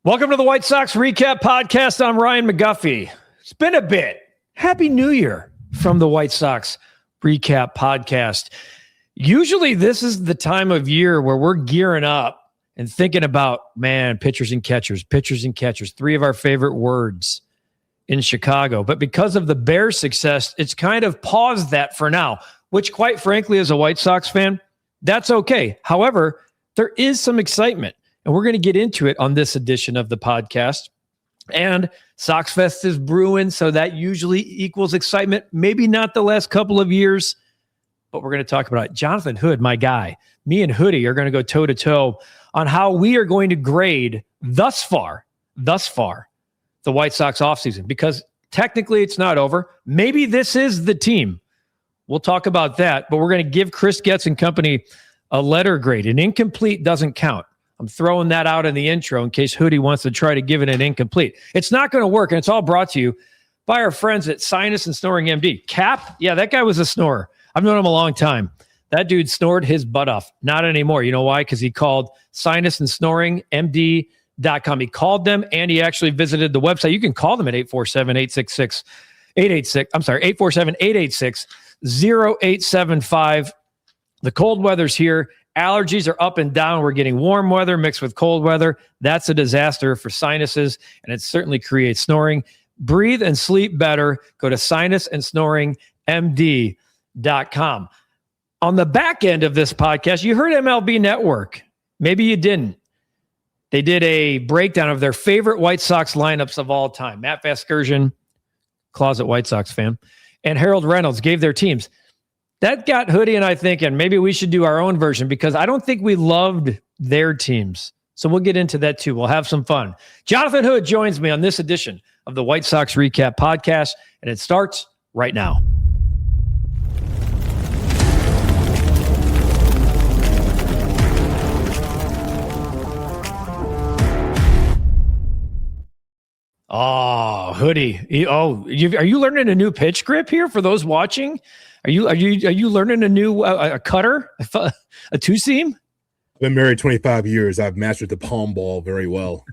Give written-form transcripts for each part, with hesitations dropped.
Welcome to the White Sox Recap Podcast. I'm Ryan McGuffey. It's been a bit. Happy New Year from the White Sox Recap Podcast. Usually this is the time of year where we're gearing up and thinking about, pitchers and catchers, three of our favorite words in Chicago. But because of the Bears' success, it's kind of paused that for now, which quite frankly, as a White Sox fan, that's okay. However, there is some excitement. And we're going to get into it on this edition of the podcast. And Sox Fest is brewing, so that usually equals excitement. Maybe not the last couple of years, but we're going to talk about it. Jonathan Hood, my guy, me and Hoodie are going to go toe-to-toe on how we are going to grade thus far, the White Sox offseason. Because technically it's not over. Maybe this is the team. We'll talk about that. But we're going to give Chris Getz and company a letter grade. An incomplete doesn't count. I'm throwing that out in the intro in case Hoodie wants to try to give it an incomplete. It's not going to work, and it's all brought to you by our friends at Sinus and Snoring MD. Cap, yeah, that guy was a snorer. I've known him a long time. That dude snored his butt off. Not anymore. You know why? Because he called Sinus and Snoring MD.com. He called them, and he actually visited the website. You can call them at 847-886-0875. The cold weather's here. Allergies are up and down. We're getting warm weather mixed with cold weather. That's a disaster for sinuses, and it certainly creates snoring. Breathe and sleep better. Go to sinusandsnoringmd.com. On the back end of this podcast, you heard MLB Network. Maybe you didn't. They did a breakdown of their favorite White Sox lineups of all time. Matt Vasgersian, closet White Sox fan, and Harold Reynolds gave their teams. That got Hoodie and I thinking maybe we should do our own version because I don't think we loved their teams. So we'll get into that too. We'll have some fun. Jonathan Hood joins me on this edition of the White Sox Recap Podcast, and it starts right now. Oh, Hoodie. Are you learning a new pitch grip here for those watching? Are you learning a new a cutter, a two-seam? I've been married 25 years. I've mastered the palm ball very well.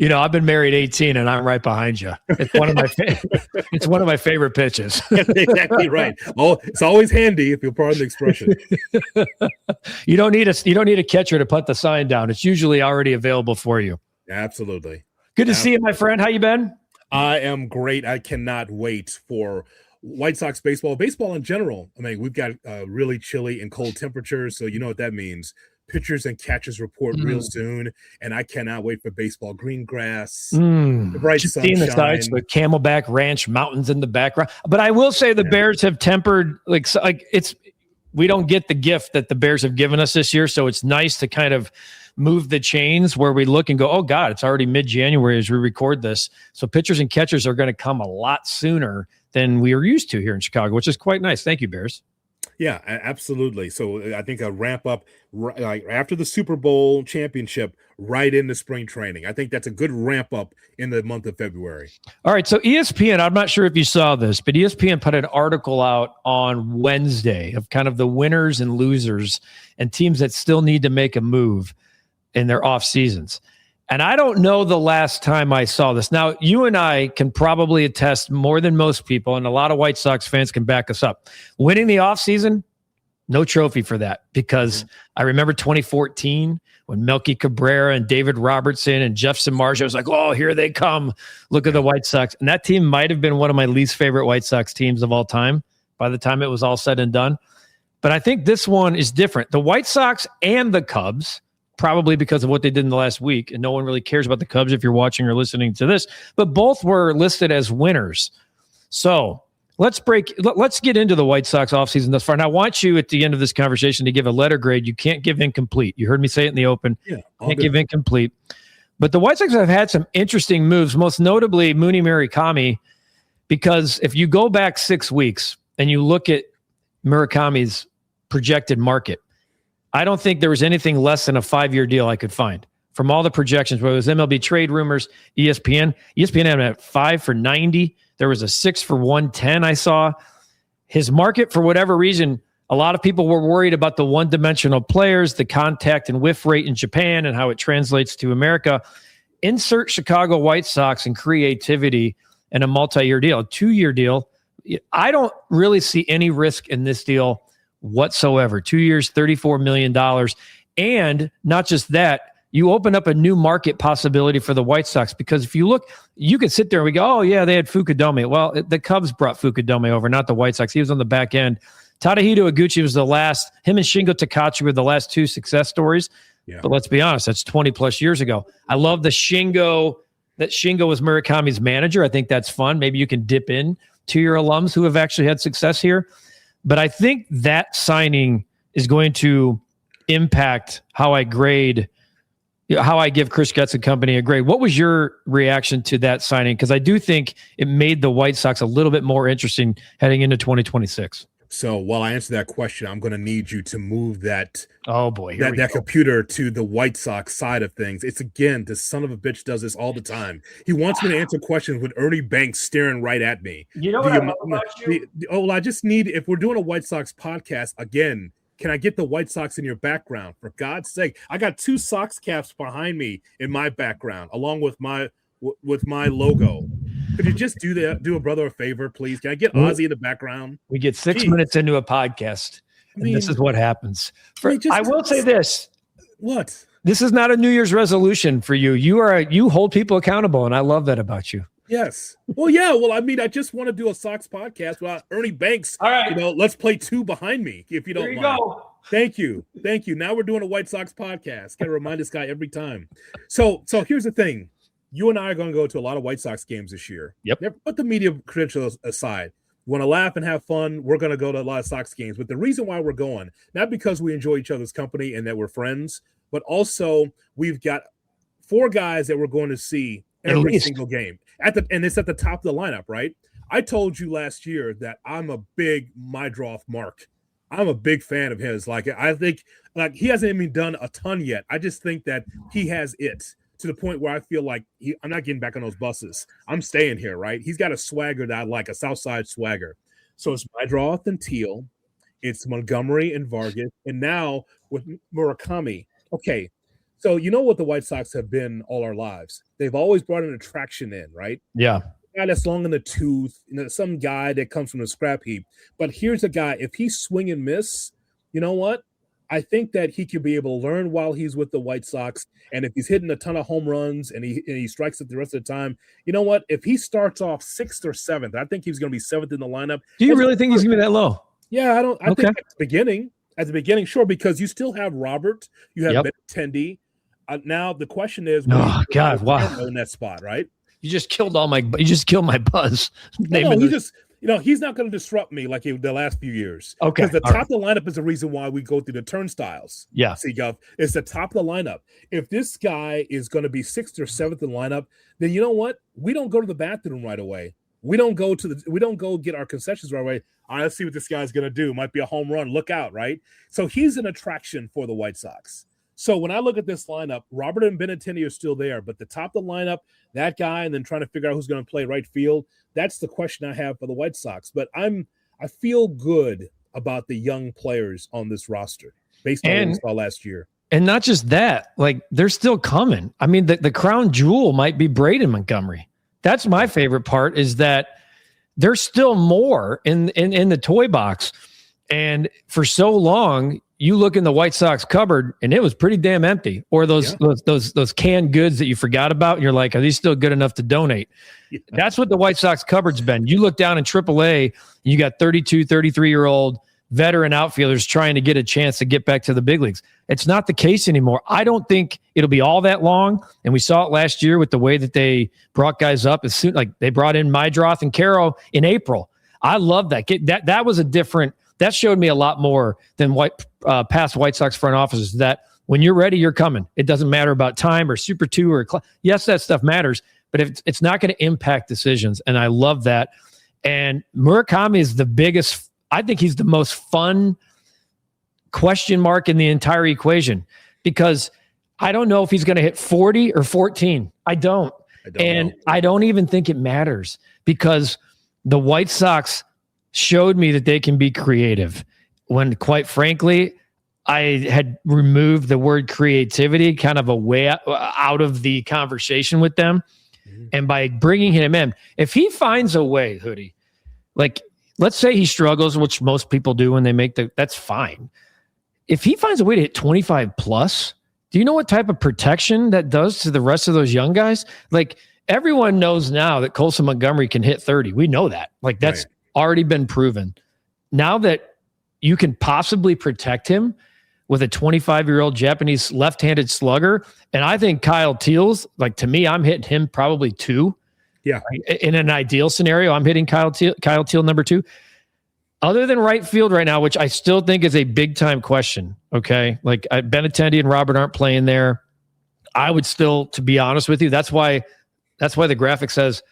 I've been married 18, and I'm right behind you. It's one of my it's one of my favorite pitches. That's exactly right. Oh, it's always handy if you'll pardon the expression. You don't need a catcher to put the sign down. It's usually already available for you. Absolutely. Good to see you, my friend. How you been? I am great. I cannot wait for White Sox baseball in general. I mean, we've got really chilly and cold temperatures, so you know what that means. Pitchers and catchers report real soon, and I cannot wait for baseball. Green grass, the bright sunshine. Seeing the sights with Camelback Ranch mountains in the background. But I will say the Bears have tempered we don't get the gift that the Bears have given us this year, so it's nice to kind of move the chains where we look and go, oh God, it's already mid-January as we record this. So pitchers and catchers are going to come a lot sooner than we are used to here in Chicago, which is quite nice. Thank you, Bears. Yeah, absolutely. So I think a ramp up like after the Super Bowl championship, right into spring training. I think that's a good ramp up in the month of February. All right. So ESPN, I'm not sure if you saw this, but ESPN put an article out on Wednesday of kind of the winners and losers and teams that still need to make a move in their off seasons. And I don't know the last time I saw this. Now, you and I can probably attest more than most people, and a lot of White Sox fans can back us up. Winning the offseason, no trophy for that, because I remember 2014 when Melky Cabrera and David Robertson and Jeff Samardzija was like, oh, here they come. Look at the White Sox. And that team might have been one of my least favorite White Sox teams of all time by the time it was all said and done. But I think this one is different. The White Sox and the Cubs, probably because of what they did in the last week, and no one really cares about the Cubs if you're watching or listening to this, but both were listed as winners. So let's get into the White Sox offseason thus far. And I want you at the end of this conversation to give a letter grade. You can't give incomplete. You heard me say it in the open. Yeah, can't give incomplete. But the White Sox have had some interesting moves, most notably Mooney Murakami, because if you go back 6 weeks and you look at Murakami's projected market, I don't think there was anything less than a 5-year deal I could find from all the projections, whether it was MLB trade rumors, ESPN had him at 5 for 90. There was a 6 for 110 I saw. His market, for whatever reason, A lot of people were worried about the one-dimensional players, the contact and whiff rate in Japan, and how it translates to America. Insert Chicago White Sox and creativity in a multi-year deal, a 2-year deal. I don't really see any risk in this deal whatsoever. 2 years, $34 million. And not just that, you open up a new market possibility for the White Sox, because if you look, you could sit there and we go, oh, yeah, they had Fukudome. Well, the Cubs brought Fukudome over, not the White Sox. He was on the back end. Tadahito Iguchi was the last. Him and Shingo Takachi were the last 2 success stories. Yeah. But let's be honest, that's 20-plus years ago. I love that Shingo was Murakami's manager. I think that's fun. Maybe you can dip in to your alums who have actually had success here. But I think that signing is going to impact how I grade, how I give Chris Getz and company a grade. What was your reaction to that signing? Because I do think it made the White Sox a little bit more interesting heading into 2026. So while I answer that question, I'm going to need you to move that that computer to the White Sox side of things. It's, again, this son of a bitch does this all the time. He wants me to answer questions with Ernie Banks staring right at me. You know what I love about you? I just need, if we're doing a White Sox podcast, again, can I get the White Sox in your background? For God's sake, I got 2 Sox caps behind me in my background, along with my logo. Could you just do a brother a favor, please? Can I get Ozzy in the background? We get 6 minutes into a podcast, and this is what happens. I will say this. What? This is not a New Year's resolution for you. You hold people accountable, and I love that about you. Yes. Well, yeah. Well, I mean, I just want to do a Sox podcast without Ernie Banks. All right. Let's play 2 behind me, if you don't mind. Go. Thank you. Now we're doing a White Sox podcast. Got to remind this guy every time. So here's the thing. You and I are going to go to a lot of White Sox games this year. Yep. Never put the media credentials aside. You want to laugh and have fun, we're going to go to a lot of Sox games. But the reason why we're going, not because we enjoy each other's company and that we're friends, but also we've got 4 guys that we're going to see every single game. And it's at the top of the lineup, right? I told you last year that I'm a big Mydroff Mark. I'm a big fan of his. I think he hasn't even done a ton yet. I just think that he has it to the point where I feel like I'm not getting back on those buses. I'm staying here, right? He's got a swagger that I like, a Southside swagger. So it's Mydroff and Teal. It's Montgomery and Vargas. And now with Murakami. Okay, so you know what the White Sox have been all our lives? They've always brought an attraction in, right? Yeah. A guy that's long in the tooth, some guy that comes from the scrap heap. But here's a guy, if he swing and miss, you know what? I think that he could be able to learn while he's with the White Sox. And if he's hitting a ton of home runs and he strikes it the rest of the time, you know what? If he starts off 6th or 7th, I think he's going to be 7th in the lineup. Do you really think he's going to be that low? Yeah, I think at the beginning, sure, because you still have Robert, you have Benintendi. Now the question is, in that spot, right? You just killed my buzz. He's not going to disrupt me like the last few years. Okay. Because the top of the lineup is the reason why we go through the turnstiles. Yeah. See, Guff, it's the top of the lineup. If this guy is going to be 6th or 7th in the lineup, then you know what? We don't go to the bathroom right away. We don't go get our concessions right away. All right, let's see what this guy's going to do. Might be a home run. Look out, right? So he's an attraction for the White Sox. So when I look at this lineup, Robert and Benintendi are still there, but the top of the lineup, that guy, and then trying to figure out who's going to play right field, that's the question I have for the White Sox. But I feel good about the young players on this roster based on what we saw last year. And not just that, they're still coming. I mean, the crown jewel might be Braden Montgomery. That's my favorite part, is that there's still more in the toy box. And for so long, you look in the White Sox cupboard and it was pretty damn empty. Or those canned goods that you forgot about, and you're like, are these still good enough to donate? Yeah. That's what the White Sox cupboard's been. You look down in AAA, you got 32, 33-year-old veteran outfielders trying to get a chance to get back to the big leagues. It's not the case anymore. I don't think it'll be all that long. And we saw it last year with the way that they brought guys up as soon, they brought in Mydroth and Caro in April. I love that. That was a different. That showed me a lot more than past White Sox front offices, that when you're ready, you're coming. It doesn't matter about time or Super 2 or yes, that stuff matters, but it's not going to impact decisions. And I love that. And Murakami is the biggest. I think he's the most fun question mark in the entire equation, because I don't know if he's going to hit 40 or 14. I don't know. I don't even think it matters, because the White Sox showed me that they can be creative. when quite frankly, I had removed the word creativity kind of a way out of the conversation with them. And by bringing him in, if he finds a way, Hoodie, like let's say he struggles, which most people do when they make that's fine. If he finds a way to hit 25 plus, do you know what type of protection that does to the rest of those young guys? Like everyone knows now that Colson Montgomery can hit 30. We know that. Like that's already been proven. Now that you can possibly protect him with a 25-year-old Japanese left-handed slugger, and I think Kyle Teal's, like to me, I'm hitting him probably 2. Yeah. In an ideal scenario, I'm hitting Kyle Teal number 2. Other than right field right now, which I still think is a big-time question, okay? Like Benintendi and Robert aren't playing there. I would still, to be honest with you, that's why the graphic says ...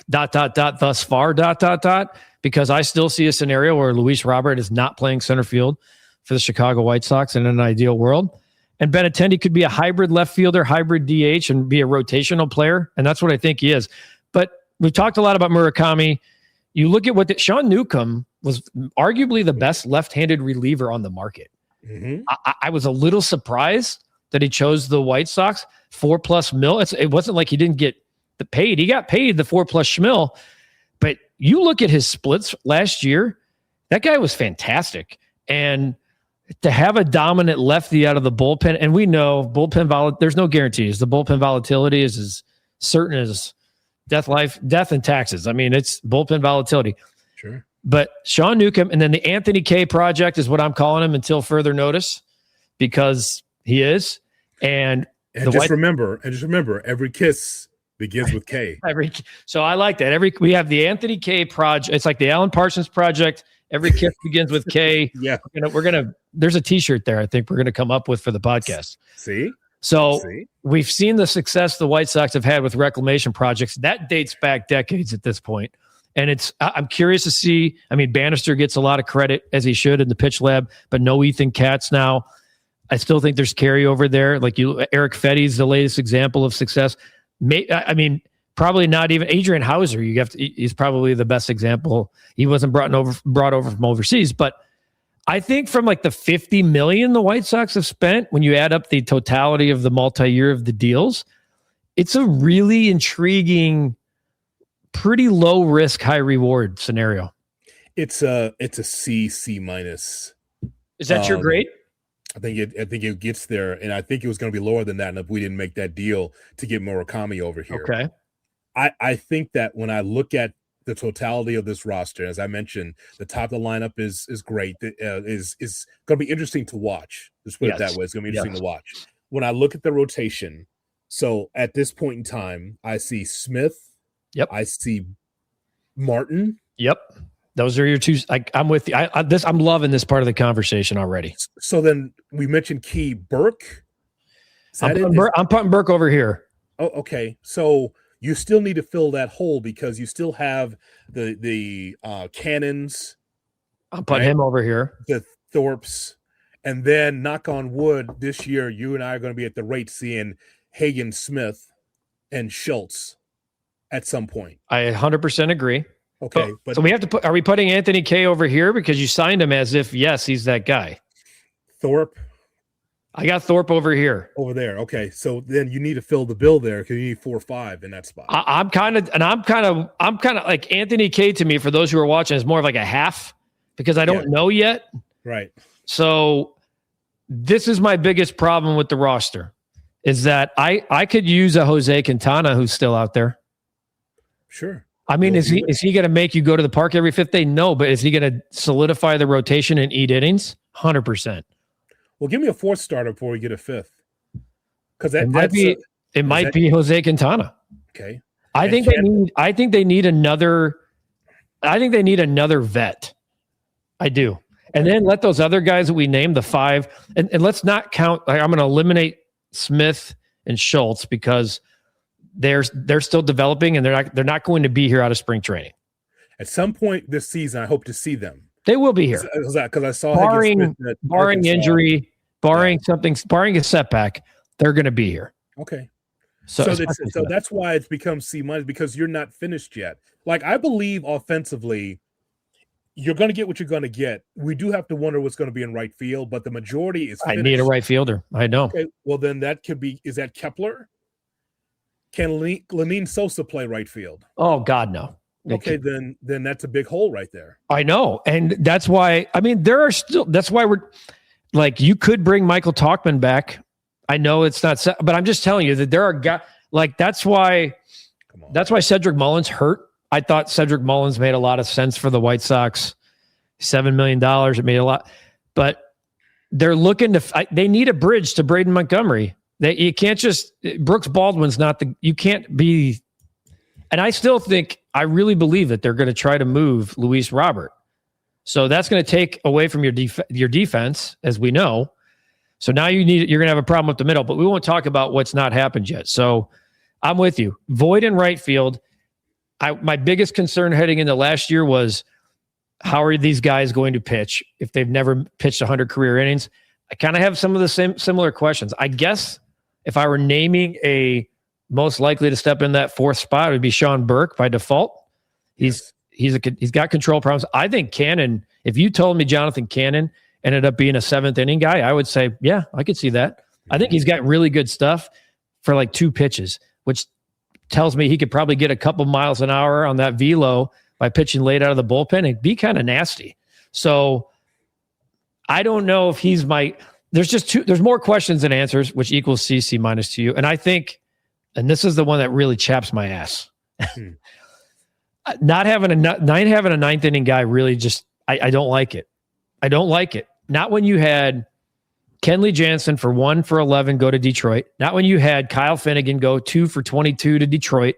thus far ... because I still see a scenario where Luis Robert is not playing center field for the Chicago White Sox in an ideal world. And Benintendi could be a hybrid left fielder, hybrid DH, and be a rotational player. And that's what I think he is. But we've talked a lot about Murakami. You look at what Sean Newcomb was arguably the best left-handed reliever on the market. I was a little surprised that he chose the White Sox. $4+ million. It wasn't like he didn't get the paid. He got paid the $4+ schmil. But you look at his splits last year, that guy was fantastic. And to have a dominant lefty out of the bullpen, and we know there's no guarantees. The bullpen volatility is as certain as death and taxes. I mean, it's bullpen volatility. Sure. But Sean Newcomb, and then the Anthony K project is what I'm calling him until further notice, because he is. And just remember, every kiss begins with K. So I like that. We have the Anthony K project. It's like the Alan Parsons project. Every kiss begins with K. Yeah. There's a t-shirt there I think we're going to come up with for the podcast. See? We've seen the success the White Sox have had with reclamation projects. That dates back decades at this point. And I'm curious to see, I mean, Bannister gets a lot of credit as he should in the pitch lab, but no Ethan Katz now. I still think there's carryover there. Like Eric Fetty's the latest example of success. Probably not even Adrian Hauser. He's probably the best example. He wasn't brought over from overseas, but I think from like the $50 million the White Sox have spent, when you add up the totality of the multi-year of the deals, it's a really intriguing, pretty low risk, high reward scenario. It's a C minus. Is that your grade? I think it gets there, and I think it was going to be lower than that. And if we didn't make that deal to get Murakami over here, okay. I think that when I look at the totality of this roster, as I mentioned, the top of the lineup is great. Is going to be interesting to watch. Let's put it that way. It's going to be interesting to watch. When I look at the rotation, so at this point in time, I see Smith. Yep. I see Martin. Yep. Those are your two. I'm with you. I'm loving this part of the conversation already. So then we mentioned Key Burke. I'm putting Burke over here. Oh, okay. So you still need to fill that hole because you still have the Cannons. I'm putting him over here. The Thorpes. And then, knock on wood, this year you and I are going to be at the rate seeing Hagen, Smith, and Schultz at some point. I 100% agree. Okay. So we have to are we putting Anthony K over here because you signed him as if, yes, he's that guy? Thorpe. I got Thorpe over here. Over there. Okay. So then you need to fill the bill there because you need 4 or 5 in that spot. I'm kind of like Anthony K to me, for those who are watching, is more of like a half because I don't know yet. Right. So this is my biggest problem with the roster is that I could use a Jose Quintana who's still out there. Sure. I mean, is he going to make you go to the park every 5th day? No, but is he going to solidify the rotation and eat innings? 100%. Well, give me a 4th starter before we get a 5th. Because it might be Jose Quintana. Okay. I think they need another vet. I do. And then let those other guys that we named, the 5, and let's not count. I'm going to eliminate Smith and Schultz because they're still developing and they're not going to be here out of spring training. At some point this season, I hope to see them. They will be here. Because I saw barring injury, barring a setback, they're going to be here. Okay. So that's why it's become C- because you're not finished yet. Like, I believe offensively, you're going to get what you're going to get. We do have to wonder what's going to be in right field, but the majority is finished. I need a right fielder. I know. Okay, well, then that could be, is that Kepler? Can Lenine Sosa play right field? Oh, God, no. Okay, then that's a big hole right there. I know. And that's why, I mean, that's why we're like, you could bring Michael Tauchman back. I know it's not, but I'm just telling you that there are guys, like, that's why Cedric Mullins hurt. I thought Cedric Mullins made a lot of sense for the White Sox. $7 million. It made a lot, but they're looking to, they need a bridge to Braden Montgomery. You can't just, Brooks Baldwin's not you can't be, and I still think, I really believe that they're going to try to move Luis Robert. So that's going to take away from your defense, as we know. So now you're going to have a problem with the middle, but we won't talk about what's not happened yet. So I'm with you. Void in right field. My biggest concern heading into last year was, how are these guys going to pitch if they've never pitched 100 career innings? I kind of have some of the similar questions. I guess if I were naming a most likely to step in that fourth spot, it would be Sean Burke by default. He's got control problems. I think Cannon, if you told me Jonathan Cannon ended up being a seventh inning guy, I would say, yeah, I could see that. I think he's got really good stuff for like 2 pitches, which tells me he could probably get a couple miles an hour on that velo by pitching late out of the bullpen. It'd be kind of nasty. So I don't know if he's there's more questions than answers, which equals CC minus to you. And I think, and this is the one that really chaps my ass. Not having a ninth inning guy really just, I don't like it. I don't like it. Not when you had Kenley Jansen for 1 for 11 go to Detroit. Not when you had Kyle Finnegan go 2 for 22 to Detroit.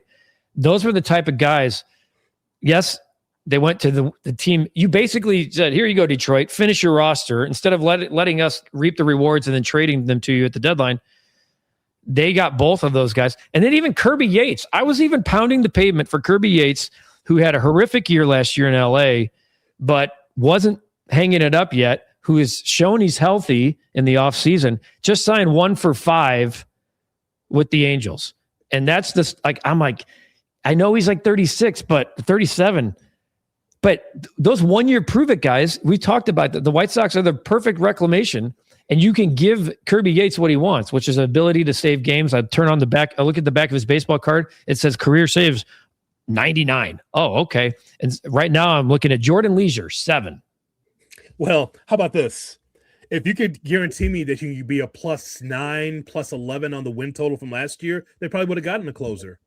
Those were the type of guys. Yes, they went to the team. You basically said, here you go, Detroit, finish your roster. Instead of letting us reap the rewards and then trading them to you at the deadline, they got both of those guys. And then even Kirby Yates. I was even pounding the pavement for Kirby Yates, who had a horrific year last year in LA, but wasn't hanging it up yet, who has shown he's healthy in the offseason, just signed 1 for 5 with the Angels. And that's this, like, I'm like, I know he's like 36, but 37. But those 1 year prove it guys, we talked about that. The White Sox are the perfect reclamation, and you can give Kirby Yates what he wants, which is an ability to save games. I look at the back of his baseball card. It says career saves 99. Oh, okay. And right now I'm looking at Jordan Leisure, 7. Well, how about this? If you could guarantee me that you could be a +9, +11 on the win total from last year, they probably would have gotten a closer.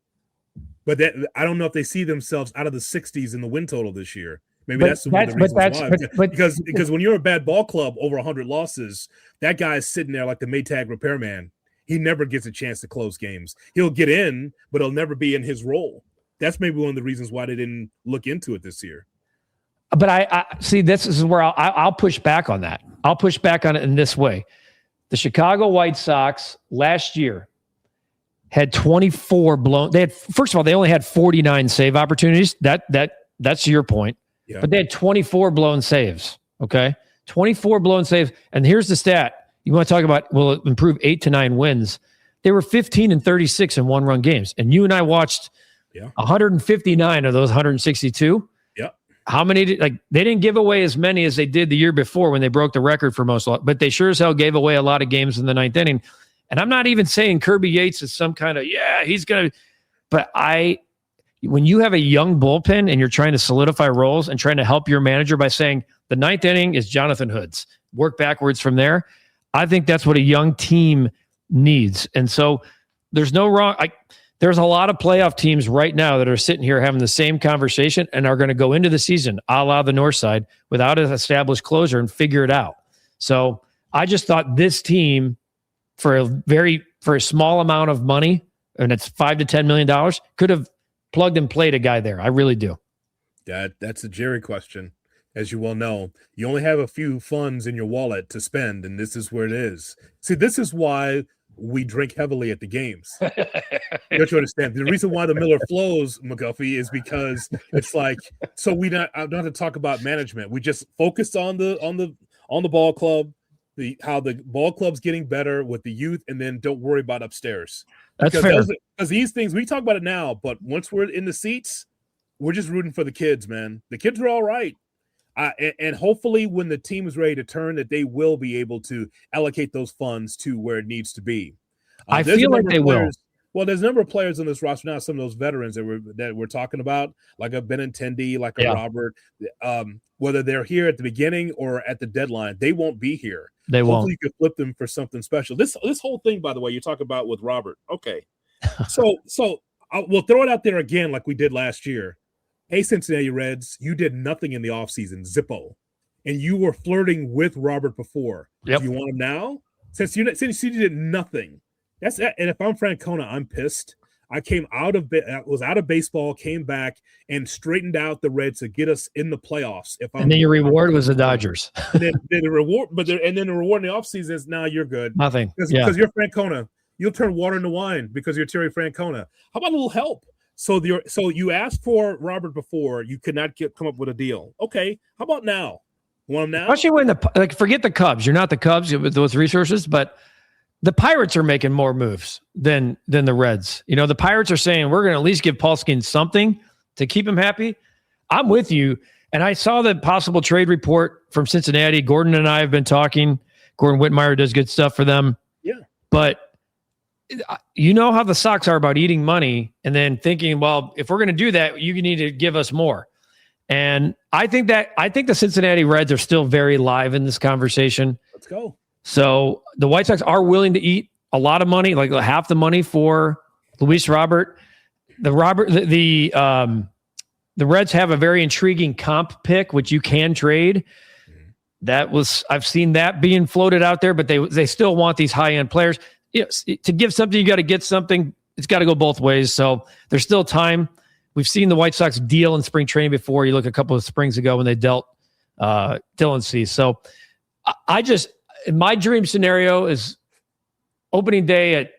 But I don't know if they see themselves out of the 60s in the win total this year. Maybe that's one of the reasons why. Because when you're a bad ball club over 100 losses, that guy is sitting there like the Maytag repairman. He never gets a chance to close games. He'll get in, but he'll never be in his role. That's maybe one of the reasons why they didn't look into it this year. But I see, this is where I'll push back on that. I'll push back on it in this way. The Chicago White Sox last year had 24 blown. First of all, they only had 49 save opportunities. That's your point. Yeah. But they had 24 blown saves. Okay, 24 blown saves. And here's the stat. You want to talk about, will it improve 8 to 9 wins? They were 15 and 36 in 1-run games. And you and I watched 159 of those 162. How many they didn't give away as many as they did the year before when they broke the record for most, but they sure as hell gave away a lot of games in the 9th inning. And I'm not even saying Kirby Yates is some kind of, he's going to, but when you have a young bullpen and you're trying to solidify roles and trying to help your manager by saying the 9th inning is Jonathan Hood's, work backwards from there. I think that's what a young team needs. And so there's no wrong. There's a lot of playoff teams right now that are sitting here having the same conversation and are going to go into the season, a la the North Side, without an established closer and figure it out. So I just thought this team, for a small amount of money, and it's $5 to $10 million, could have plugged and played a guy there. I really do. That's a Jerry question. As you well know, you only have a few funds in your wallet to spend, and this is where it is. See, this is why we drink heavily at the games. You have to understand. The reason why the Miller flows, McGuffey, is because it's like, so I don't have to talk about management. We just focus on the ball club, how the ball club's getting better with the youth, and then don't worry about upstairs. That's fair. Because these things, we talk about it now, but once we're in the seats, we're just rooting for the kids, man. The kids are all right. And hopefully when the team is ready to turn, that they will be able to allocate those funds to where it needs to be. I feel like they will. Well, there's a number of players on this roster now, some of those veterans that we're talking about, like a Benintendi, like a Robert, whether they're here at the beginning or at the deadline, they won't be here. They won't. Hopefully you can flip them for something special. This whole thing, by the way, you talk about with Robert. Okay. So we'll throw it out there again like we did last year. Hey, Cincinnati Reds, you did nothing in the offseason, Zippo. And you were flirting with Robert before. Yep. Do you want him now? Since you did nothing. And if I'm Francona, I'm pissed. I was out of baseball, came back and straightened out the Reds to get us in the playoffs. And then your reward was the Dodgers. then the reward in the offseason is now you're good. Nothing. Because you're Francona. You'll turn water into wine because you're Terry Francona. How about a little help? So you asked for Robert before, you could not come up with a deal. Okay, how about now? Want him now? Especially when forget the Cubs. You're not the Cubs with those resources, but the Pirates are making more moves than the Reds. The Pirates are saying we're going to at least give Paul Skeens something to keep him happy. I'm with you. And I saw the possible trade report from Cincinnati. Gordon and I have been talking. Gordon Whitmire does good stuff for them. Yeah. But you know how the Sox are about eating money and then thinking, well, if we're going to do that, you need to give us more. And I think the Cincinnati Reds are still very live in this conversation. Let's go. So the White Sox are willing to eat a lot of money, like half the money for Luis Robert. The Reds have a very intriguing comp pick, which you can trade. I've seen that being floated out there, but they still want these high end players. To give something, you got to get something. It's got to go both ways. So there's still time. We've seen the White Sox deal in spring training before. You look a couple of springs ago when they dealt Dylan Cease. So my dream scenario is opening day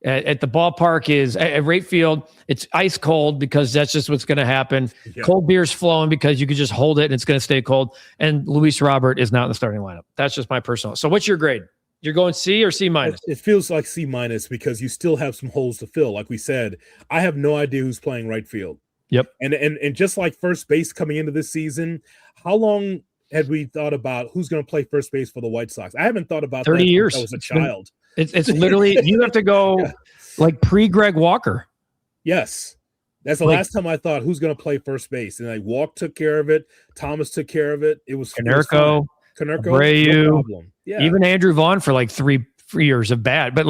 at the ballpark is at Rate Field. It's ice cold because that's just what's going to happen. Yeah. Cold beer's flowing because you could just hold it and it's going to stay cold. And Luis Robert is not in the starting lineup. That's just my personal. So what's your grade? You're going C or C minus? It feels like C minus because you still have some holes to fill. Like we said, I have no idea who's playing right field. Yep. And just like first base coming into this season, how long had we thought about who's going to play first base for the White Sox? I haven't thought about 30 that years. Since I was a child. It's literally, you have to go like pre-Greg Walker. Yes. That's the last time I thought who's going to play first base. And Walk took care of it. Thomas took care of it. It was Canerco, Abreu, no problem. Yeah. Even Andrew Vaughn for like 3 years of bad. But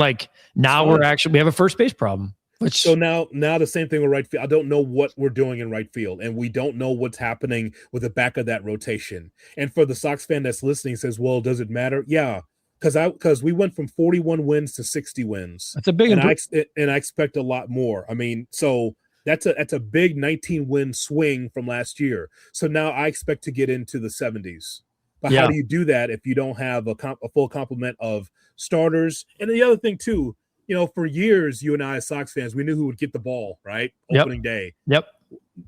now we have a first base problem. So now the same thing with right field. I don't know what we're doing in right field, and we don't know what's happening with the back of that rotation. And for the Sox fan that's listening says, well, does it matter? Yeah, because we went from 41 wins to 60 wins. That's a big and I expect a lot more. I mean, so that's a big 19-win swing from last year. So now I expect to get into the 70s. But how do you do that if you don't have a full complement of starters? And the other thing too, for years, you and I as Sox fans, we knew who would get the ball, right? Opening day. Yep.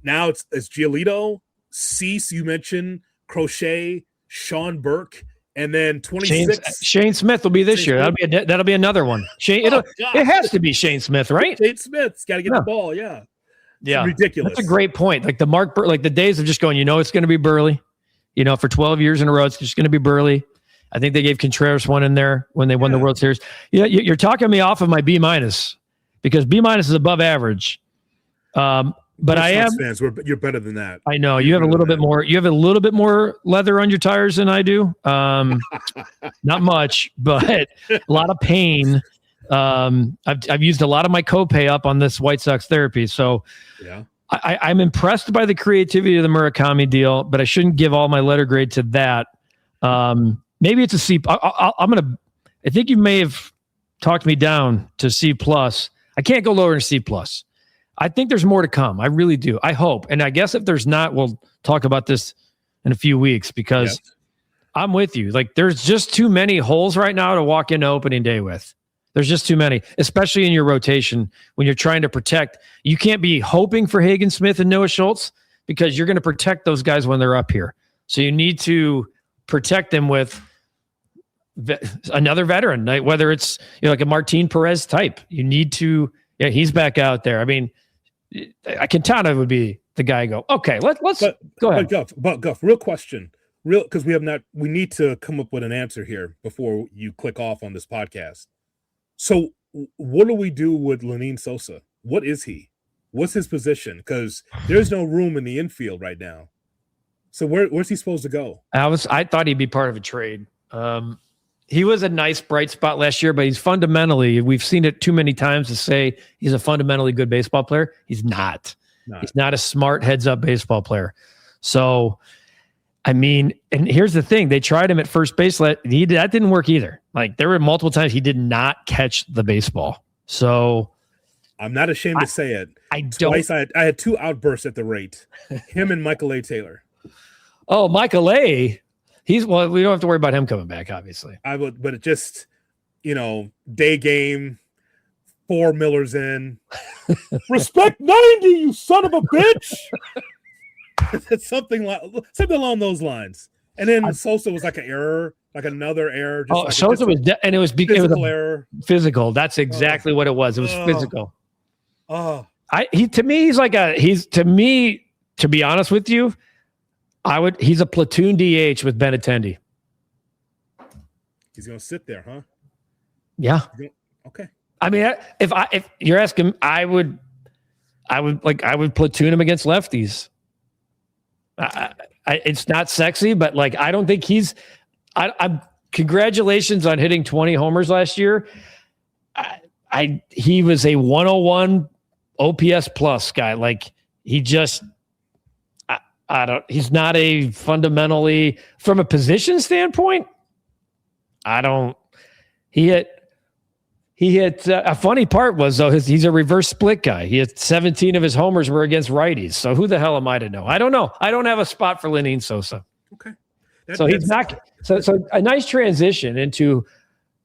Now it's Giolito, Cease, you mentioned, Crochet, Sean Burke, and then 26. Shane Smith will be this year. That'll be another one. It has to be Shane Smith, right? Shane Smith's got to get the ball, yeah. Yeah. It's ridiculous. That's a great point. Like the days of just going, it's going to be Burley. For 12 years in a row, it's just going to be Burley. I think they gave Contreras one in there when they won the World Series. You're talking me off of my B minus because B minus is above average. But I am fans. You're better than that. I know you have a little bit more. You have a little bit more leather on your tires than I do. Not much, but a lot of pain. I've used a lot of my copay up on this White Sox therapy. So I'm impressed by the creativity of the Murakami deal, but I shouldn't give all my letter grade to that. Maybe it's a C. I think you may have talked me down to C plus. I can't go lower than C plus. I think there's more to come. I really do. I hope. And I guess if there's not, we'll talk about this in a few weeks because I'm with you. There's just too many holes right now to walk into opening day with. There's just too many, especially in your rotation when you're trying to protect. You can't be hoping for Hagen Smith and Noah Schultz because you're going to protect those guys when they're up here. So you need to protect them with another veteran, whether it's like a Martin Perez type. You need to, he's back out there. I mean, Quintana would be the guy go. Okay, let's go ahead. Guff, real question. Because we need to come up with an answer here before you click off on this podcast. So what do we do with Lenyn Sosa? What is he? What's his position? Because there's no room in the infield right now. So where's he supposed to go? I thought he'd be part of a trade. He was a nice bright spot last year, but he's fundamentally, we've seen it too many times to say he's a fundamentally good baseball player. He's not. He's not a smart heads-up baseball player. So, I mean, and here's the thing. They tried him at first base. That didn't work either. Like, there were multiple times he did not catch the baseball. So, I'm not ashamed to say it. Twice I had two outbursts at the rate. Him and Michael A. Taylor. Oh, Michael A. We don't have to worry about him coming back, obviously. But it just, day game, 4 Millers in. Respect 90, you son of a bitch. It's something along those lines. And then Sosa was like an error, like another error. Sosa was, and it was physical error. Physical. That's exactly what it was. It was physical. To be honest with you, he's a platoon DH with Benintendi. He's going to sit there, huh? Yeah. Okay. I mean, if you're asking, I would platoon him against lefties. It's not sexy, but like, I don't think I'm congratulations on hitting 20 homers last year. He was a 101 OPS plus guy. Like, he just, he's not a fundamentally, from a position standpoint, he hit a funny part was, though, he's a reverse split guy. He had 17 of his homers were against righties. So who the hell am I to know? I don't know. I don't have a spot for Lenyn Sosa. Okay. He's not. So a nice transition into,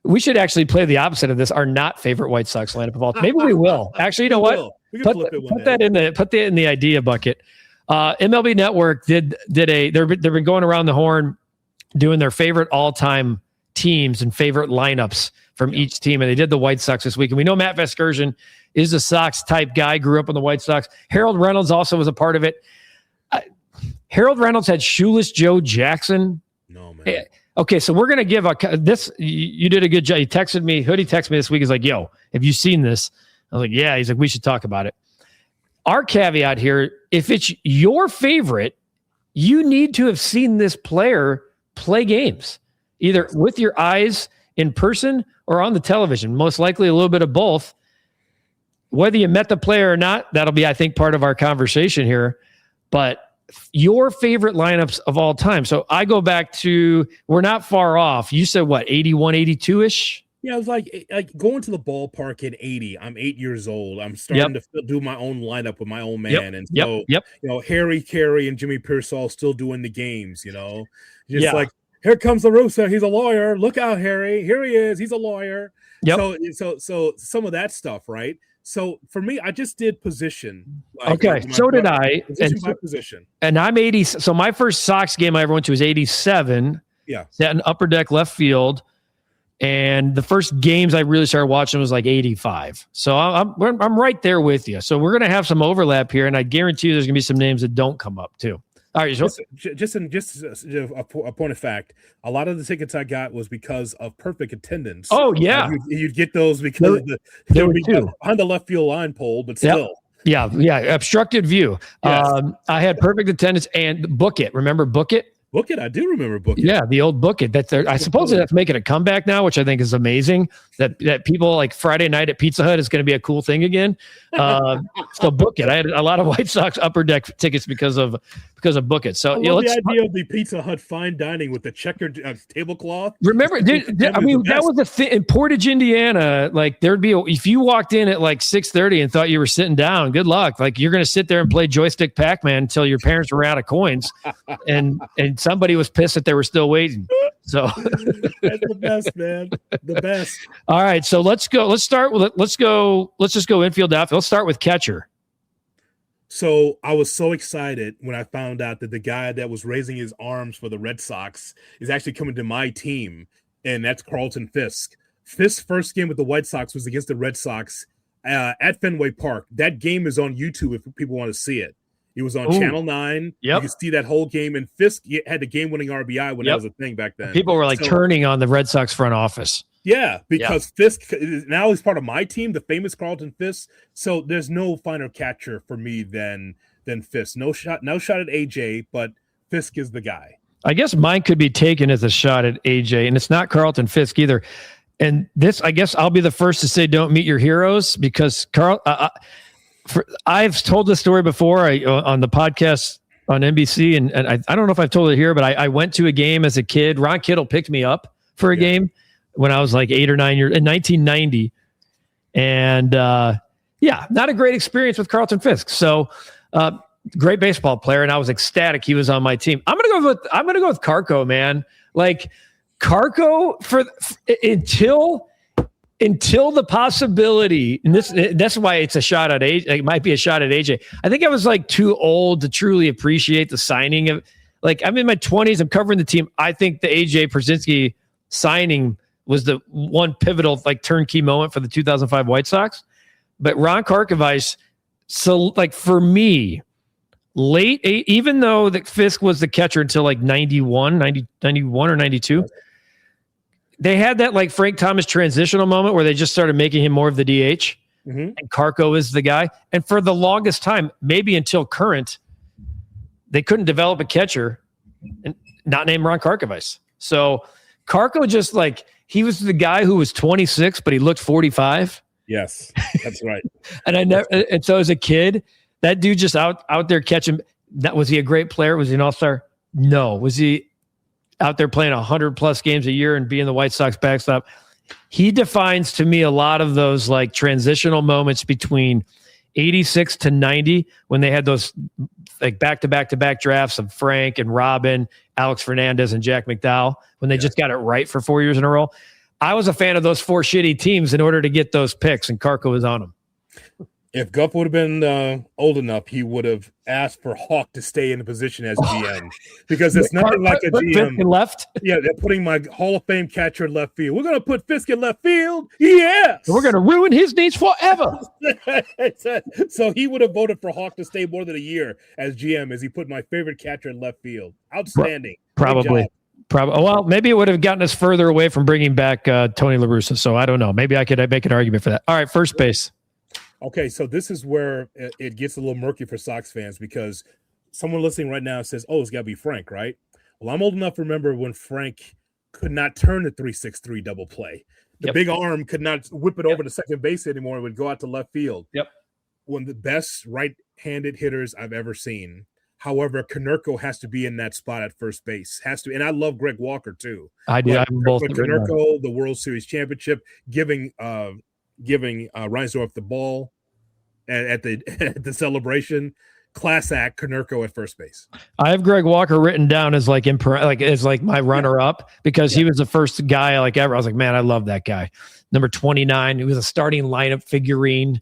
we should actually play the opposite of this, our not favorite White Sox lineup of all time. Maybe we will. Actually, you know what? Put that in the idea bucket. MLB Network they've been going around the horn doing their favorite all-time teams and favorite lineups from each team, and they did the White Sox this week. And we know Matt Vasgersian is a Sox type guy, grew up on the White Sox. Harold Reynolds also was a part of it. Harold Reynolds had Shoeless Joe Jackson. No, man. Okay, so we're going to give this. You did a good job. He texted me. Hoodie texted me this week. He's like, yo, have you seen this? I was like, yeah. He's like, we should talk about it. Our caveat here, if it's your favorite, you need to have seen this player play games, either with your eyes in person or on the television. Most likely a little bit of both. Whether you met the player or not, that'll be, I think, part of our conversation here. But your favorite lineups of all time. So I go back to, we're not far off. You said what, 81, 82-ish? Yeah, I was like going to the ballpark at 80. I'm 8 years old. I'm starting to do my own lineup with my own man. And so, Harry Carey and Jimmy Pearsall still doing the games, like, here comes the Rusa. He's a lawyer. Look out, Harry. Here he is. He's a lawyer. Yep. So some of that stuff, right? So for me, I just did position. So did I. Position by position. And I'm 80. So my first Sox game I ever went to was 87. Yeah. Sat in upper deck left field. And the first games I really started watching was like 85. So I'm right there with you. So we're going to have some overlap here. And I guarantee you there's going to be some names that don't come up too. All right. So just a point of fact, a lot of the tickets I got was because of perfect attendance. Oh, yeah. You'd get those because they would be on the left field line pole, but still. Yep. Yeah. Obstructed view. Yes. I had perfect attendance and Book It. Remember Book It? Book It, I do remember Book It. Yeah, the old Book It. I suppose that's making a comeback now, which I think is amazing. That people like Friday night at Pizza Hut is going to be a cool thing again. So Book It. I had a lot of White Sox upper deck tickets because of Book It. So the idea of the Pizza Hut fine dining with the checkered tablecloth. Remember, that was a thing in Portage, Indiana. Like there'd be if you walked in at like 6:30 and thought you were sitting down, good luck. Like you're going to sit there and play joystick Pac-Man until your parents were out of coins, and somebody was pissed that they were still waiting. So that's the best, man. The best. All right, so let's go. Let's just go infield, outfield. Let's start with catcher. So I was so excited when I found out that the guy that was raising his arms for the Red Sox is actually coming to my team, and that's Carlton Fisk. Fisk's first game with the White Sox was against the Red Sox at Fenway Park. That game is on YouTube if people want to see it. He was on Channel 9. Yep. You could see that whole game, and Fisk had the game-winning RBI when that was a thing back then. People were like turning on the Red Sox front office. Yeah, because Fisk now he's part of my team, the famous Carlton Fisk. So there's no finer catcher for me than Fisk. No shot at AJ, but Fisk is the guy. I guess mine could be taken as a shot at AJ, and it's not Carlton Fisk either. And this, I guess I'll be the first to say, don't meet your heroes, because I've told this story before on the podcast on NBC, and I don't know if I've told it here, but I went to a game as a kid. Ron Kittle picked me up for a game when I was like 8 or 9 years in 1990. And not a great experience with Carlton Fisk. So great baseball player, and I was ecstatic he was on my team. I'm gonna go with Carco, man. Like Carco until the possibility, and that's why it's a shot at AJ. It might be a shot at AJ. I think I was like too old to truly appreciate the signing of. Like, I'm in my 20s. I'm covering the team. I think the AJ Pierzynski signing was the one pivotal, like, turnkey moment for the 2005 White Sox. But Ron Karkovice, so like for me, late even though the Fisk was the catcher until like 91 or 92. They had that like Frank Thomas transitional moment where they just started making him more of the DH, and Carco is the guy. And for the longest time, maybe until current, they couldn't develop a catcher and not name Ron Karkovice. So Carco just like, he was the guy who was 26, but he looked 45. Yes, that's right. And so as a kid, that dude just out there catching. Was he a great player? Was he an all-star? No. Was he out there playing 100+ games a year and being the White Sox backstop? He defines to me a lot of those like transitional moments between 86 to 90 when they had those like back-to-back drafts of Frank and Robin, Alex Fernandez, and Jack McDowell, when they just got it right for 4 years in a row. I was a fan of those 4 shitty teams in order to get those picks, and Carco was on them. If Guff would have been old enough, he would have asked for Hawk to stay in the position as GM, because it's nothing like a GM. Left? Yeah, they're putting my Hall of Fame catcher in left field. We're going to put Fisk in left field. Yes. We're going to ruin his knees forever. So he would have voted for Hawk to stay more than a year as GM, as he put my favorite catcher in left field. Outstanding. Probably. Well, maybe it would have gotten us further away from bringing back Tony La Russa. So I don't know. Maybe I could make an argument for that. All right, first base. Okay, so this is where it gets a little murky for Sox fans, because someone listening right now says, oh, it's got to be Frank, right? Well, I'm old enough to remember when Frank could not turn the 3-6-3 double play. The big arm could not whip it over to second base anymore. It would go out to left field. One of the best right-handed hitters I've ever seen. However, Konerko has to be in that spot at first base. Has to, and I love Greg Walker too. I do. I'm both. But Konerko, the World Series championship, giving Reinsdorf the ball at the celebration. Class act, Konerko at first base. I have Greg Walker written down as like my runner up, because he was the first guy like ever. I was like, man, I love that guy. Number 29. He was a starting lineup figurine.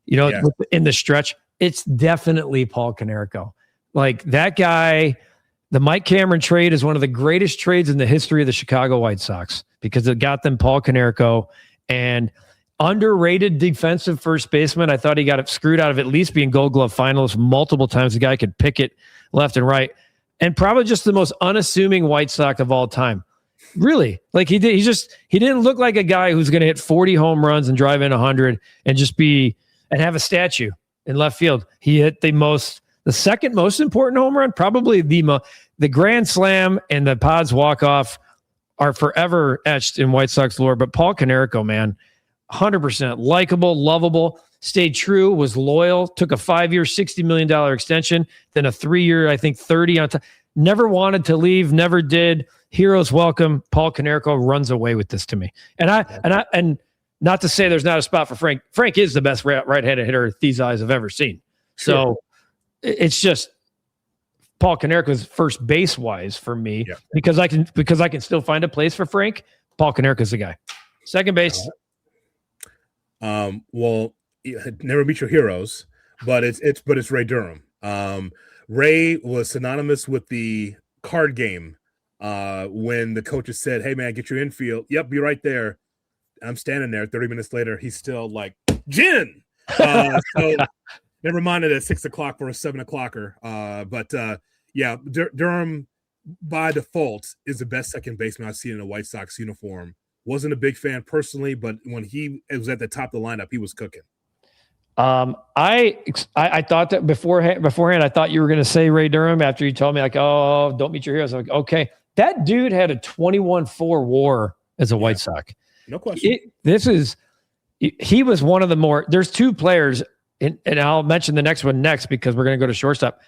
In the stretch, it's definitely Paul Konerko. Like that guy, the Mike Cameron trade is one of the greatest trades in the history of the Chicago White Sox, because it got them Paul Konerko, and underrated defensive first baseman. I thought he got screwed out of at least being Gold Glove finalist multiple times. The guy could pick it left and right, and probably just the most unassuming White Sox of all time. Really, like he didn't look like a guy who's going to hit 40 home runs and drive in 100 and just have a statue in left field. He hit the second most important home run, probably the grand slam and the Pods walk-off are forever etched in White Sox lore. But Paul Konerko, man, 100% likable, lovable, stayed true, was loyal, took a 5-year, $60 million extension, then a 3-year, I think 30 on top. Never wanted to leave, never did. Heroes welcome. Paul Konerko runs away with this to me. And not to say there's not a spot for Frank. Frank is the best right-handed hitter these eyes have ever seen. So it's just Paul Konerko's first base wise for me, because I can still find a place for Frank. Paul Konerko's the guy. Second base. Well, never meet your heroes, but it's Ray Durham. Ray was synonymous with the card game. When the coaches said, "Hey man, get your infield." Yep, be right there. I'm standing there. 30 minutes later, he's still like, "Gin." So Never mind it at 6 o'clock for a 7 o'clocker. Yeah, Durham by default is the best second baseman I've seen in a White Sox uniform. Wasn't a big fan personally, but when he was at the top of the lineup, he was cooking. I thought that beforehand, I thought you were going to say Ray Durham after you told me like, oh, don't meet your heroes. I'm like, okay, that dude had a 21-4 WAR as a White Sox. No question. He was one of the more. There's two players, and I'll mention the next one next because we're going to go to shortstop.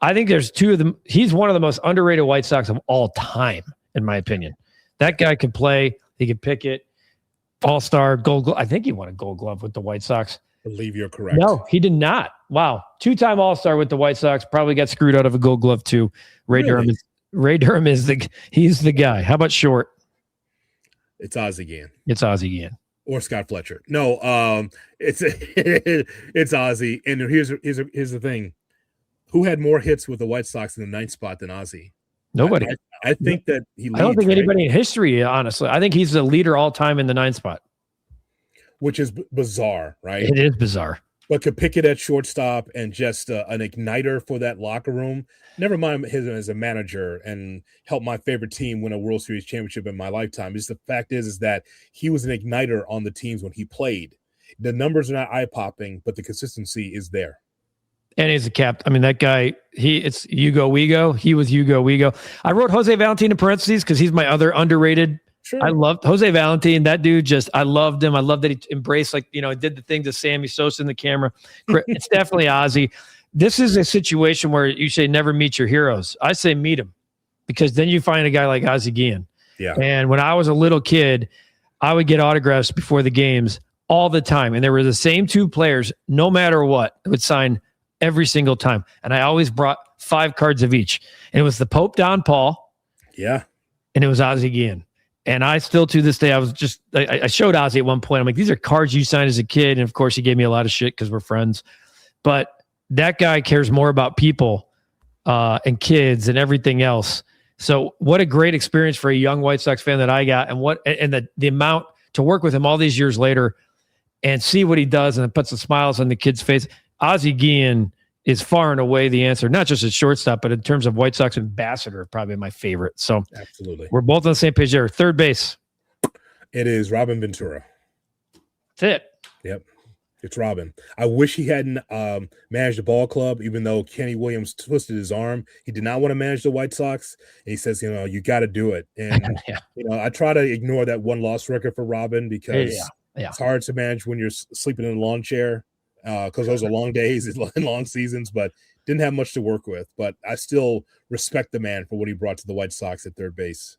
I think there's two of them. He's one of the most underrated White Sox of all time, in my opinion. That guy can play. He can pick it. All-star, Gold Glove. I think he won a Gold Glove with the White Sox. I believe you're correct. No, he did not. Wow. 2-time All-Star with the White Sox. Probably got screwed out of a Gold Glove too. Ray Durham is he's the guy. How about short? It's Ozzie Guillen. It's Ozzie Guillen. Or Scott Fletcher. No, it's Ozzie. And here's the thing. Who had more hits with the White Sox in the ninth spot than Ozzie? Nobody. I think that he leads, I don't think anybody in history, honestly. I think he's the leader all time in the ninth spot. Which is bizarre, right? It is bizarre. But could pick it at shortstop and just an igniter for that locker room. Never mind him as a manager and help my favorite team win a World Series championship in my lifetime. Just the fact is that he was an igniter on the teams when he played. The numbers are not eye-popping, but the consistency is there. And he's a captain. I mean, that guy, it's you go, we go. He was you go, we go. I wrote Jose Valentin in parentheses because he's my other underrated. Sure. I loved Jose Valentin. That dude I loved him. I love that he embraced, did the thing to Sammy Sosa in the camera. It's definitely Ozzie. This is a situation where you say never meet your heroes. I say meet them because then you find a guy like Ozzie Guillen. Yeah. And when I was a little kid, I would get autographs before the games all the time. And there were the same two players, no matter what, would sign every single time. And I always brought 5 cards of each. And it was the Pope Don Paul. Yeah. And it was Ozzie Guillen. And I still, to this day, I showed Ozzie at one point. I'm like, these are cards you signed as a kid. And of course, he gave me a lot of shit because we're friends. But that guy cares more about people and kids and everything else. So what a great experience for a young White Sox fan that I got. And the amount to work with him all these years later and see what he does and it puts the smiles on the kid's face. Ozzie Guillen is far and away the answer, not just at shortstop, but in terms of White Sox ambassador, probably my favorite. So absolutely, we're both on the same page there. Third base. It is Robin Ventura. That's it. Yep. It's Robin. I wish he hadn't managed the ball club, even though Kenny Williams twisted his arm. He did not want to manage the White Sox. And he says, you got to do it. And, I try to ignore that one-loss record for Robin because it's hard to manage when you're sleeping in a lawn chair. Because those are long days and long seasons, but didn't have much to work with. But I still respect the man for what he brought to the White Sox at third base.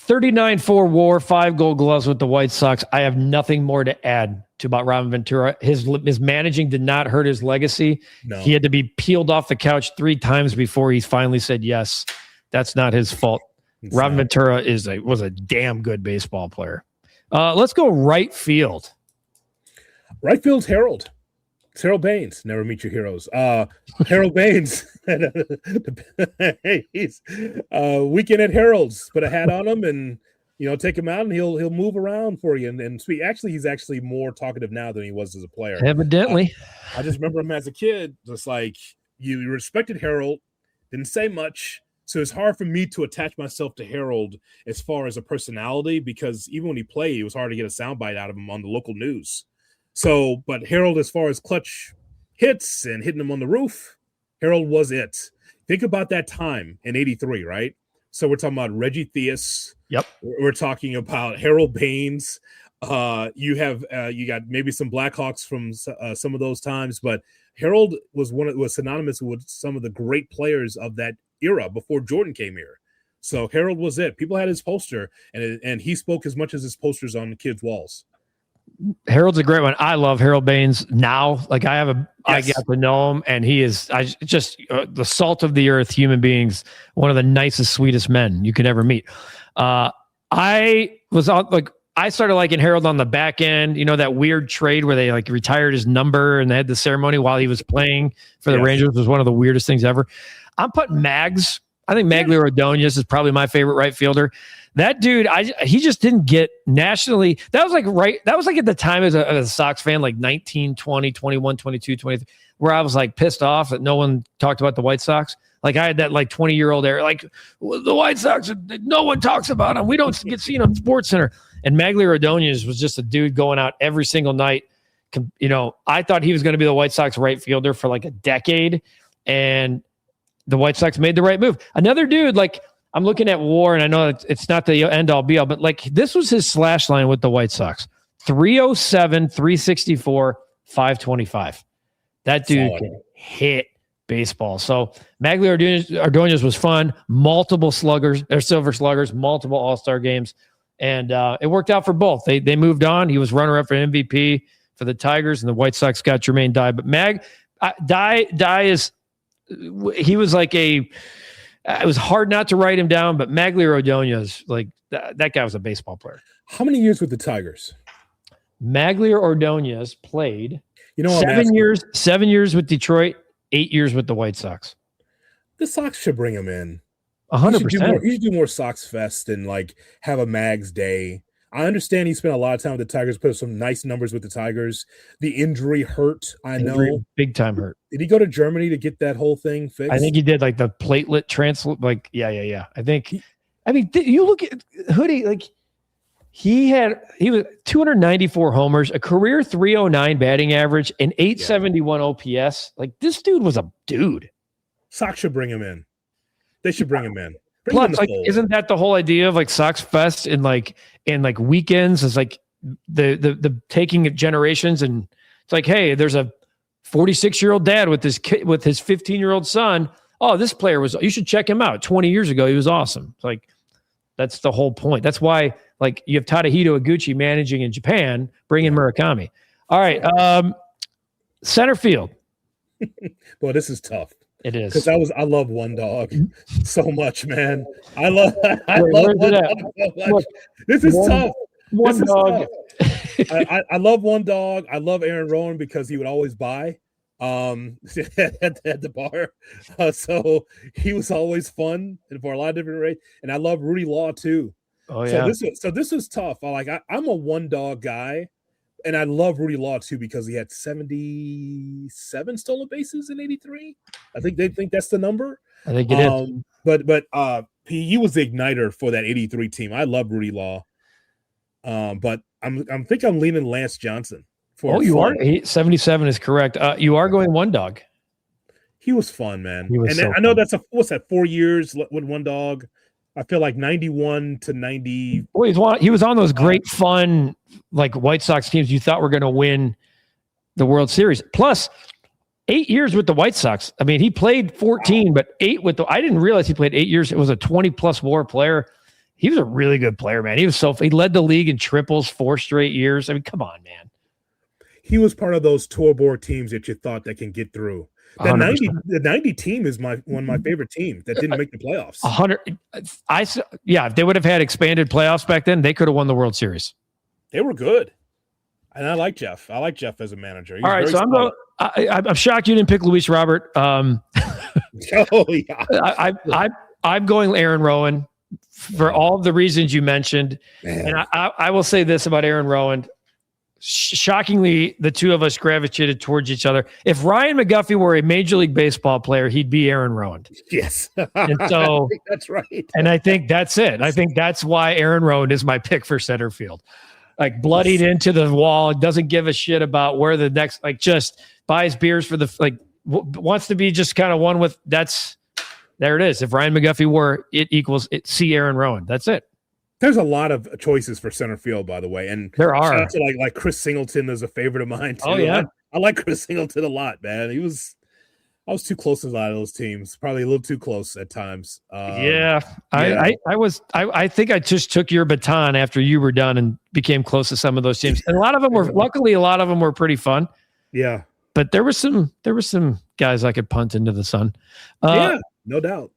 39-4 WAR, 5 Gold Gloves with the White Sox. I have nothing more to add to about Robin Ventura. His managing did not hurt his legacy. No. He had to be peeled off the couch 3 times before he finally said yes. That's not his fault. Robin Ventura was a damn good baseball player. Let's go right field. Right field's Harold. It's Harold Baines. Never meet your heroes. Harold Baines. He's weekend at Harold's. Put a hat on him and take him out and he'll move around for you and speak. Actually, he's actually more talkative now than he was as a player. Evidently. I just remember him as a kid. Just like you respected Harold, didn't say much. So it's hard for me to attach myself to Harold as far as a personality because even when he played, it was hard to get a soundbite out of him on the local news. So, but Harold, as far as clutch hits and hitting them on the roof, Harold was it. Think about that time in '83, right? So we're talking about Reggie Theus. Yep. We're talking about Harold Baines. You got maybe some Blackhawks from some of those times, but Harold was synonymous with some of the great players of that era before Jordan came here. So Harold was it. People had his poster, and he spoke as much as his posters on the kids' walls. Harold's a great one. I love Harold Baines now. Like I got to know him, and he is just the salt of the earth human beings. One of the nicest, sweetest men you could ever meet. I started liking Harold on the back end. That weird trade where they retired his number and they had the ceremony while he was playing for the Rangers was one of the weirdest things ever. I'm putting Mags I think Magglio Ordonez is probably my favorite right fielder. That dude, he just didn't get nationally. That was like at the time as a Sox fan, like 19, 20, 21, 22, 23, where I was like pissed off that no one talked about the White Sox. Like I had that like 20-year-old era, like the White Sox, no one talks about them. We don't get seen on Sports Center. And Magglio Ordonez was just a dude going out every single night. You know, I thought he was going to be the White Sox right fielder for like a decade, and the White Sox made the right move. Another dude, like I'm looking at WAR, and I know it's not the end-all be-all, but like this was his slash line with the White Sox: 307, 364, 525. That dude can hit baseball. So Magglio Ordonez was fun. Multiple sluggers or silver sluggers, multiple All-Star games, and it worked out for both. They moved on. He was runner-up for MVP for the Tigers, and the White Sox got Jermaine Dye. But Dye is, he was like it was hard not to write him down, but Magglio Ordonez, like that guy was a baseball player. How many years with the Tigers? Magglio Ordonez played 7 years with Detroit, 8 years with the White Sox. The Sox should bring him in. 100%. You should do more Sox Fest and like have a Mags Day. I understand he spent a lot of time with the Tigers, put some nice numbers with the Tigers. The injury hurt, know. Big time hurt. Did he go to Germany to get that whole thing fixed? I think he did, like the platelet transplant. Like, yeah. You look at Hoodie, like he was 294 homers, a career 309 batting average, and 871 OPS. Like this dude was a dude. Sox should bring him in. They should bring him in. Plus, like, isn't that the whole idea of like Sox Fest and like weekends is like the taking of generations, and it's like, hey, there's a 46-year-old dad with his kid, with his 15-year-old son. Oh, this player you should check him out. 20 years ago, he was awesome. It's like that's the whole point. That's why like you have Tadahito Iguchi managing in Japan, bringing Murakami. All right, center field. Boy, this is tough. It is because I love One Dog so much, man. I love One Dog so much. Look, this is tough. One Dog. I love One Dog. I love Aaron Rowan because he would always buy at the bar. So he was always fun and for a lot of different races. And I love Rudy Law too. Oh yeah. So this is tough. I'm a One Dog guy. And I love Rudy Law too because he had 77 stolen bases in '83. I think they think that's the number. I think it is. But he was the igniter for that '83 team. I love Rudy Law. But I'm leaning Lance Johnson. You are. 77 is correct. You are going One Dog. He was fun, man. I know that's 4 years with One Dog. I feel like 91 to 90. Well, he was on those great, fun, like White Sox teams you thought were going to win the World Series. Plus, 8 years with the White Sox. I mean, he played 14, but 8 with I didn't realize he played 8 years. It was a 20-plus WAR player. He was a really good player, man. He led the league in triples 4 straight years. I mean, come on, man. He was part of those tour board teams that you thought that can get through. The 90 team is one of my favorite teams that didn't make the playoffs. 100. If they would have had expanded playoffs back then, they could have won the World Series. They were good, and I like Jeff. I like Jeff as a manager. All right, so I'm shocked you didn't pick Luis Robert. Oh yeah, I'm going Aaron Rowan for all of the reasons you mentioned, man. And I will say this about Aaron Rowan. Shockingly, the two of us gravitated towards each other. If Ryan McGuffey were a Major League Baseball player, he'd be Aaron Rowan. Yes. And so that's right. And I think that's it. I think that's why Aaron Rowan is my pick for center field. Like bloodied into the wall, doesn't give a shit about where the next, like just buys beers for wants to be just kind of one with, there it is. If Ryan McGuffey were, it equals see Aaron Rowan. That's it. There's a lot of choices for center field, by the way, and there are. Shout out to like Chris Singleton is a favorite of mine too. Oh yeah, I like Chris Singleton a lot, man. I was too close to a lot of those teams, probably a little too close at times. I think I just took your baton after you were done and became close to some of those teams, and a lot of them were pretty fun. Yeah, but there were some guys I could punt into the sun. Yeah, no doubt.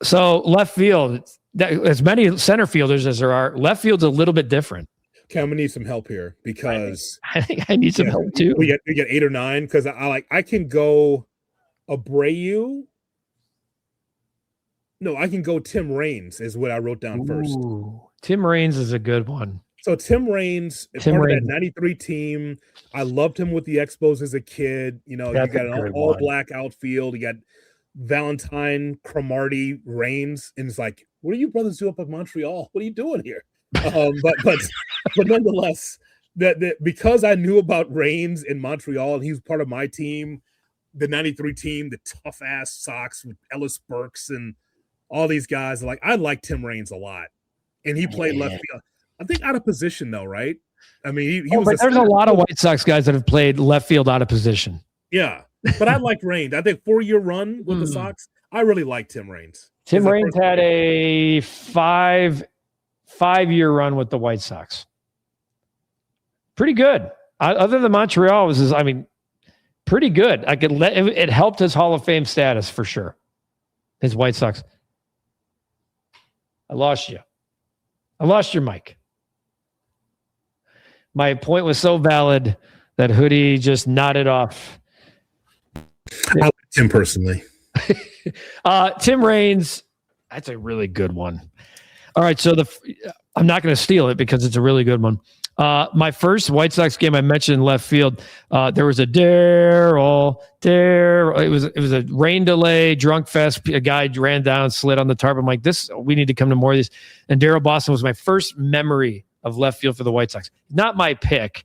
So left field. As many center fielders as there are, left field's a little bit different. Okay, I'm gonna need some help here because I think I need some help too. We get 8 or 9 because I can go Abreu, No, I can go Tim Raines is what I wrote down first. Tim Raines is a good one. So Tim Raines, part of that 93 team. I loved him with the Expos as a kid. You know, That's you got an all-black outfield. You got Valentine, Cromartie, Raines, and it's like, what do you brothers do up in Montreal? What are you doing here? But nonetheless, that because I knew about Raines in Montreal and he was part of my team, the 93 team, the tough-ass Sox with Ellis Burks and all these guys. Like, I like Tim Raines a lot. And he played left field. I think out of position, though, right? I mean, he was. But there's a lot of White Sox guys that have played left field out of position. Yeah, but I like Raines. I think 4-year run with the Sox. I really like Tim Raines. Tim Raines had a five-year run with the White Sox. Pretty good. Other than Montreal, was pretty good. It helped his Hall of Fame status for sure. His White Sox. I lost you. I lost your mic. My point was so valid that Hoodie just nodded off. I like Tim personally. Tim Raines, that's a really good one. All right, so I'm not going to steal it because it's a really good one. My first White Sox game I mentioned in left field, there was a Daryl. It was a rain delay, drunk fest. A guy ran down, slid on the tarp. I'm like, we need to come to more of these. And Daryl Boston was my first memory of left field for the White Sox. Not my pick.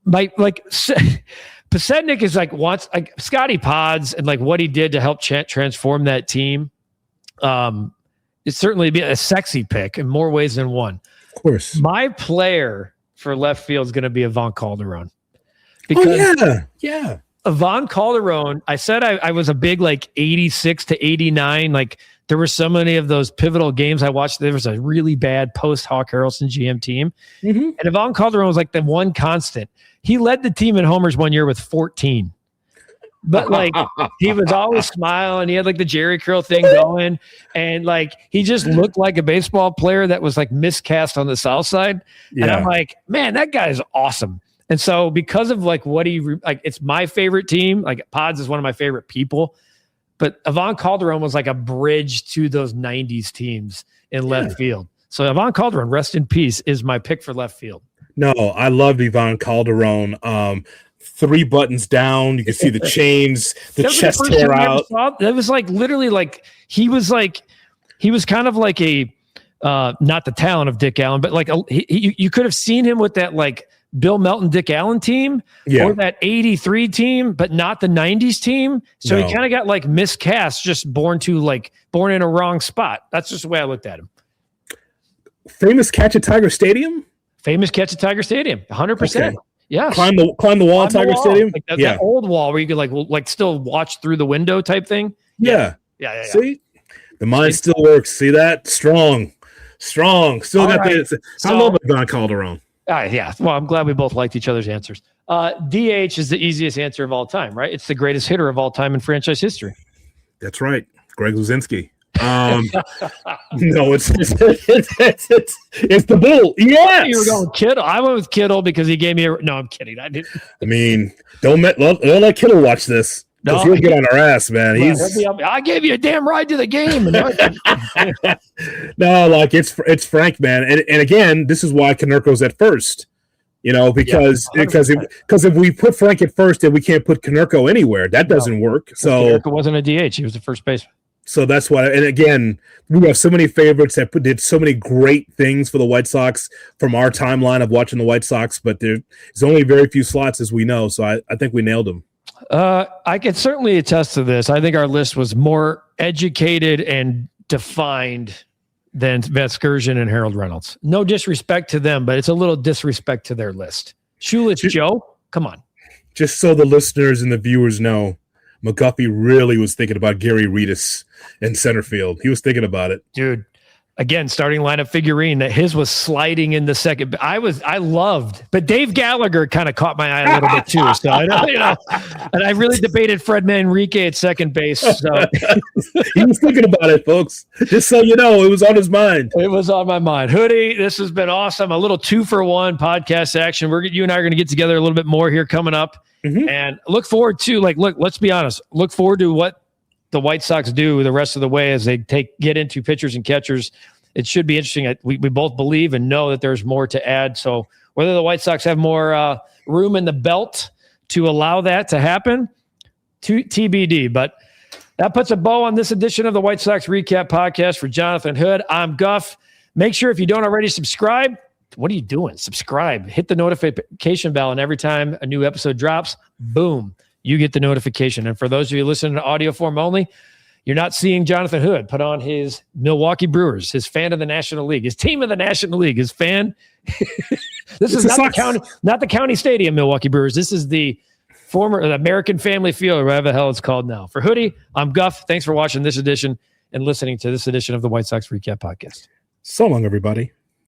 Pasetnik is wants Scotty Pods and what he did to help transform that team. It's certainly be a sexy pick in more ways than one. Of course. My player for left field is going to be Ivan Calderon. Because yeah. Ivan Calderon, I said I was a big 86 to 89. There were so many of those pivotal games I watched. There was a really bad post-Hawk Harrelson GM team. Mm-hmm. And Ivan Calderon was the one constant. He led the team in homers one year with 14. But he was always smiling. He had the Jerry curl thing going. And he just looked like a baseball player that was miscast on the South Side. Yeah. And I'm like, man, that guy is awesome. And so because of what it's my favorite team, Pods is one of my favorite people. But Ivan Calderon was a bridge to those 90s teams in left field. So Ivan Calderon, rest in peace, is my pick for left field. No, I loved Ivan Calderon. 3 buttons down. You can see the chains, the chest hair out. That was literally he was kind of a not the talent of Dick Allen, but you could have seen him with that Bill Melton, Dick Allen team or that 83 team, but not the 90s team. So he kind of got miscast, just born in a wrong spot. That's just the way I looked at him. Famous catch at Tiger Stadium? Famous catch at Tiger Stadium. 100%. Okay. Yeah. Climb the wall at Tiger Stadium? That old wall where you could still watch through the window type thing. Yeah. See? The mind still works. See that? Strong. Still got the I love Ivan Calderon. Yeah. Well, I'm glad we both liked each other's answers. DH is the easiest answer of all time, right? It's the greatest hitter of all time in franchise history. That's right. Greg Luzinski. No, it's the Bull. Yes. You were going Kittle. I went with Kittle because he gave me no, I'm kidding. I didn't. I mean, don't let Kittle watch this. No, he'll get on our ass, man. I gave you a damn ride to the game. No, it's Frank, man. And again, this is why Konerko's at first. Because if we put Frank at first, then we can't put Konerko anywhere. That doesn't work. So Konerko wasn't a DH; he was the first baseman. So that's why. And again, we have so many favorites that did so many great things for the White Sox from our timeline of watching the White Sox. But there's only very few slots, as we know. So I think we nailed them. I can certainly attest to this. I think our list was more educated and defined than Vasgersian and Harold Reynolds. No disrespect to them, but it's a little disrespect to their list. Shoeless Joe, come on. Just so the listeners and the viewers know, McGuffey really was thinking about Gary Reedus in center field. He was thinking about it. Dude, again, starting lineup figurine that his was sliding in the second. I loved, but Dave Gallagher kind of caught my eye a little bit too. So and I really debated Fred Manrique at second base. So he was thinking about it, folks. Just so you know, it was on his mind. It was on my mind. Hoodie, this has been awesome. A little 2-for-1 podcast action. You and I are going to get together a little bit more here coming up. Mm-hmm. And look forward to let's be honest. Look forward to what the White Sox do the rest of the way as they get into pitchers and catchers. It should be interesting. We both believe and know that there's more to add. So whether the White Sox have more room in the belt to allow that to happen, TBD. But that puts a bow on this edition of the White Sox Recap Podcast. For Jonathan Hood, I'm Guff. Make sure if you don't already subscribe, what are you doing? Subscribe. Hit the notification bell, and every time a new episode drops, boom, you get the notification. And for those of you listening to audio form only, you're not seeing Jonathan Hood put on his Milwaukee Brewers, his fan of the National League, his team of the National League, his fan. This is not the county stadium, Milwaukee Brewers. This is the former American Family Field, or whatever the hell it's called now. For Hoodie, I'm Guff. Thanks for watching this edition and listening to this edition of the White Sox Recap Podcast. So long, everybody.